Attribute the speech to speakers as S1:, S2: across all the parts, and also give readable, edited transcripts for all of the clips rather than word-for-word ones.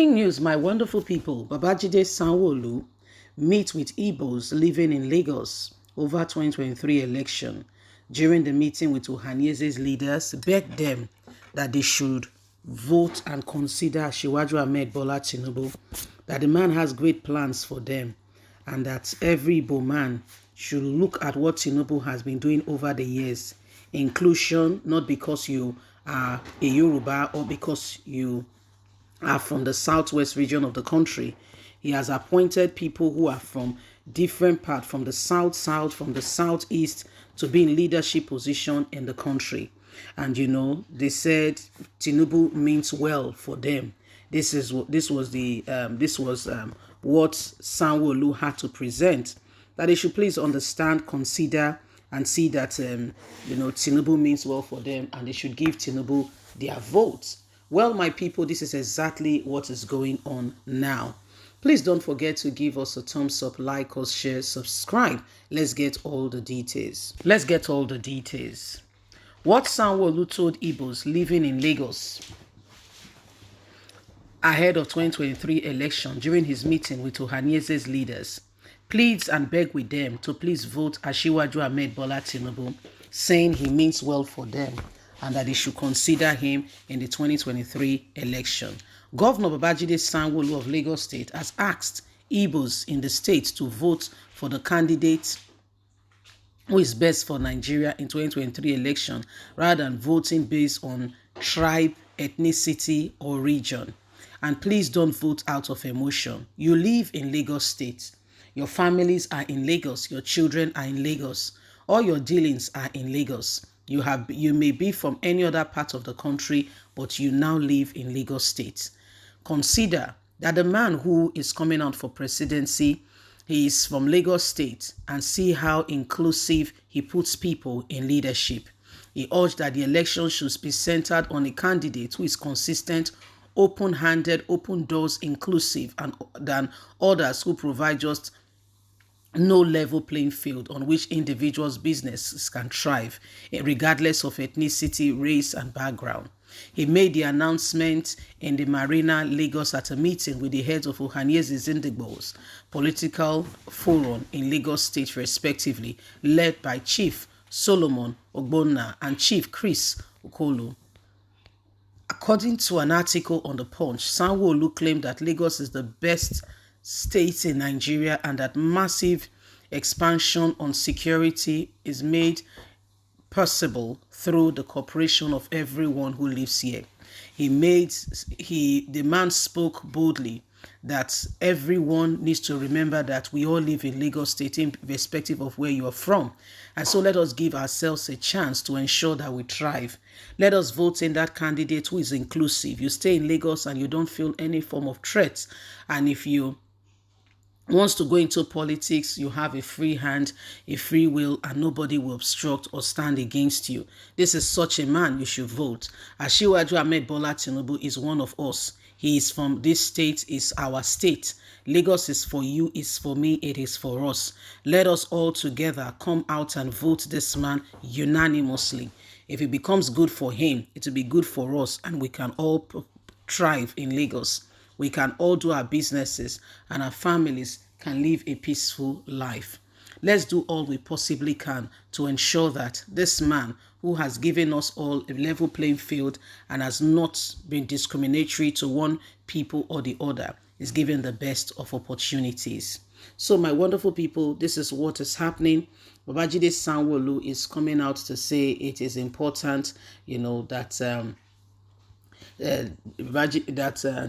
S1: Breaking news, my wonderful people. Babajide Sanwo-Olu meet with Igbo'S living in Lagos over 2023 election. During the meeting with Ohaniese's leaders, begged them that they should vote and consider Asiwaju Ahmed Bola Tinubu, that the man has great plans for them, and that every Igbo man should look at what Tinubu has been doing over the years. Inclusion, not because you are a Yoruba or because you are from the southwest region of the country. He has appointed people who are from different parts, from the south, from the southeast, to be in leadership position in the country. And they said Tinubu means well for them. This was what Sanwo-Olu had to present. That they should please understand, consider, and see that Tinubu means well for them, and they should give Tinubu their votes. Well, my people, this is exactly what is going on now. Please don't forget to give us a thumbs up, like us, share, subscribe. Let's get all the details. What Sanwo-Olu told Igbo'S living in Lagos ahead of 2023 election during his meeting with Ohaniese's leaders, pleads and beg with them to please vote Asiwaju Ahmed Bola Tinubu, saying he means well for them and that they should consider him in the 2023 election. Governor Babajide Sanwo-Olu of Lagos State has asked Igbo'S in the state to vote for the candidate who is best for Nigeria in 2023 election rather than voting based on tribe, ethnicity, or region. And please don't vote out of emotion. You live in Lagos State. Your families are in Lagos. Your children are in Lagos. All your dealings are in Lagos. You may be from any other part of the country, but you now live in Lagos State. Consider that the man who is coming out for presidency, he is from Lagos State, and see how inclusive he puts people in leadership. He urged that the election should be centered on a candidate who is consistent, open-handed, open doors, inclusive, and than others who provide just no level playing field on which individuals' businesses can thrive, regardless of ethnicity, race, and background. He made the announcement in the Marina, Lagos, at a meeting with the heads of Ohaniese's and Igbo'S political forum in Lagos State, respectively, led by Chief Solomon Ogbonna and Chief Chris Okolo. According to an article on The Punch, Sanwo-Olu claimed that Lagos is the best state in Nigeria and that massive expansion on security is made possible through the cooperation of everyone who lives here. The man spoke boldly that everyone needs to remember that we all live in Lagos State, irrespective of where you are from. And so let us give ourselves a chance to ensure that we thrive. Let us vote in that candidate who is inclusive. You stay in Lagos and you don't feel any form of threat. And if you wants to go into politics, you have a free hand, a free will, and nobody will obstruct or stand against you. This is such a man you should vote. Asiwaju Ahmed Bola Tinubu is one of us. He is from this state, is our state. Lagos is for you, is for me, it is for us. Let us all together come out and vote this man unanimously. If it becomes good for him, it will be good for us, and we can all thrive in Lagos. We can all do our businesses and our families can live a peaceful life. Let's do all we possibly can to ensure that this man who has given us all a level playing field and has not been discriminatory to one people or the other is given the best of opportunities. So my wonderful people, this is what is happening. Babajide Sanwo-Olu is coming out to say it is important, that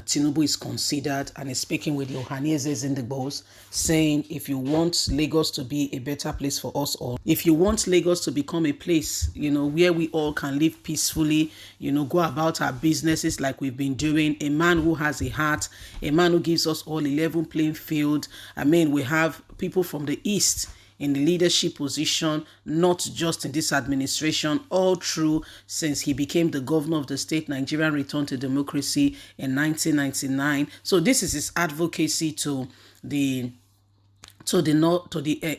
S1: Tinubu is considered, and is speaking with Ohaniese's and Igbo'S, saying if you want Lagos to be a better place for us all, if you want Lagos to become a place, where we all can live peacefully, go about our businesses like we've been doing, a man who has a heart, a man who gives us all a level playing field. We have people from the East in the leadership position, not just in this administration, all through since he became the governor of the state, Nigerian returned to democracy in 1999. So this is his advocacy to the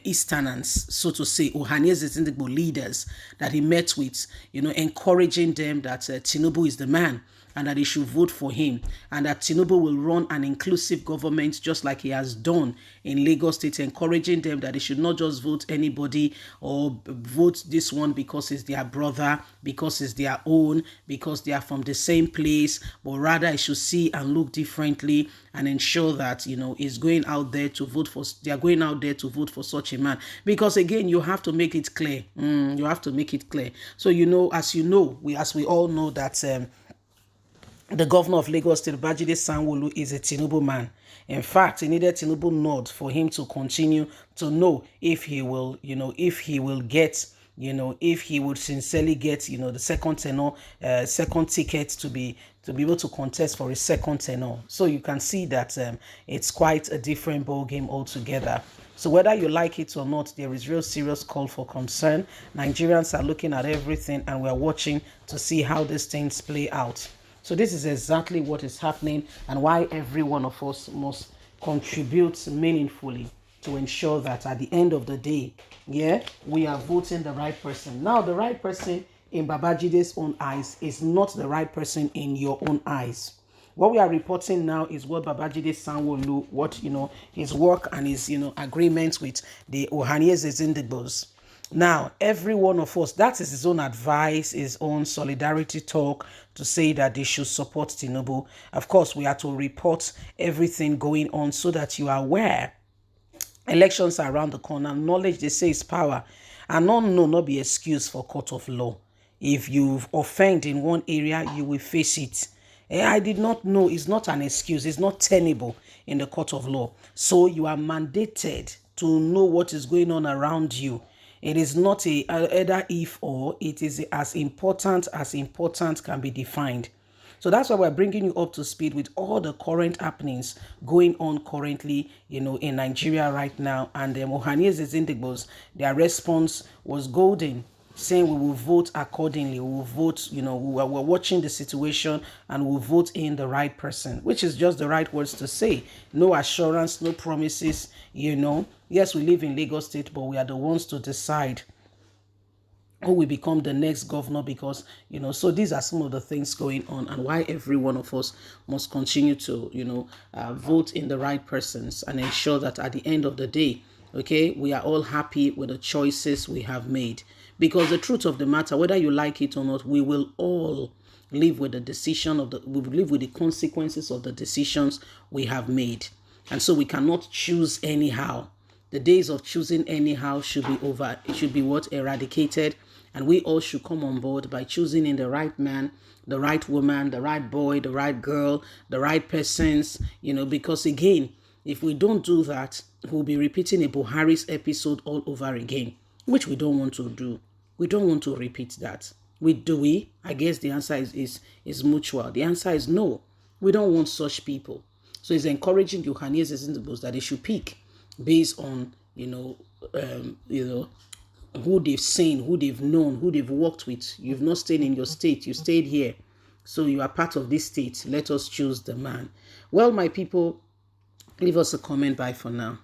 S1: Easterners, so to say, Ohaniese's Igbo leaders that he met with, encouraging them that Tinubu is the man. and that they should vote for him, and that Tinubu will run an inclusive government just like he has done in Lagos State, encouraging them that they should not just vote anybody or vote this one because it's their brother, because it's their own, because they are from the same place, but rather it should see and look differently and ensure that, is going out there to vote for, they are going out there to vote for such a man. Because again, you have to make it clear. You have to make it clear. So, as we all know that the governor of Lagos State, Babajide Sanwo-Olu, is a Tinubu man. In fact, he needed Tinubu nod for him to continue to know if he will, if he will get, if he would sincerely get, the second tenor, second ticket to be able to contest for a second tenor. So you can see that it's quite a different ball game altogether. So whether you like it or not, there is real serious call for concern. Nigerians are looking at everything, and we're watching to see how these things play out. So this is exactly what is happening, and why every one of us must contribute meaningfully to ensure that at the end of the day, we are voting the right person. Now, the right person in Babajide's own eyes is not the right person in your own eyes. What we are reporting now is what Babajide Sanwo-Olu, what, his work and his, agreements with the Ohaniezes in the Igbo'S. Now, every one of us, that is his own advice, his own solidarity talk to say that they should support Tinubu. Of course, we are to report everything going on so that you are aware. Elections are around the corner. Knowledge, they say, is power. And not be excuse for court of law. If you've offended in one area, you will face it. I did not know. It's not an excuse. It's not tenable in the court of law. So you are mandated to know what is going on around you. It is not a either if or. It is as important can be defined. So that's why we're bringing you up to speed with all the current happenings going on currently, in Nigeria right now. And the Ohaniezes in the Igbo'S, their response was golden, saying we will vote accordingly. We will vote, we're watching the situation and we'll vote in the right person, which is just the right words to say. No assurance, no promises, Yes, we live in Lagos State, but we are the ones to decide who will become the next governor, because, so these are some of the things going on, and why every one of us must continue to, vote in the right persons and ensure that at the end of the day, we are all happy with the choices we have made. Because the truth of the matter, whether you like it or not, we will all live with the we will live with the consequences of the decisions we have made. And so we cannot choose anyhow. The days of choosing anyhow should be over. It should be eradicated. And we all should come on board by choosing in the right man, the right woman, the right boy, the right girl, the right persons, because again, if we don't do that, we'll be repeating a Buhari's episode all over again, which we don't want to do. We don't want to repeat that. Do we? I guess the answer is mutual. The answer is no. We don't want such people. So it's encouraging the Ohaniezes in the Igbo'S that they should pick based on, who they've seen, who they've known, who they've worked with. You've not stayed in your state. You stayed here. So you are part of this state. Let us choose the man. Well, my people, leave us a comment. Bye for now.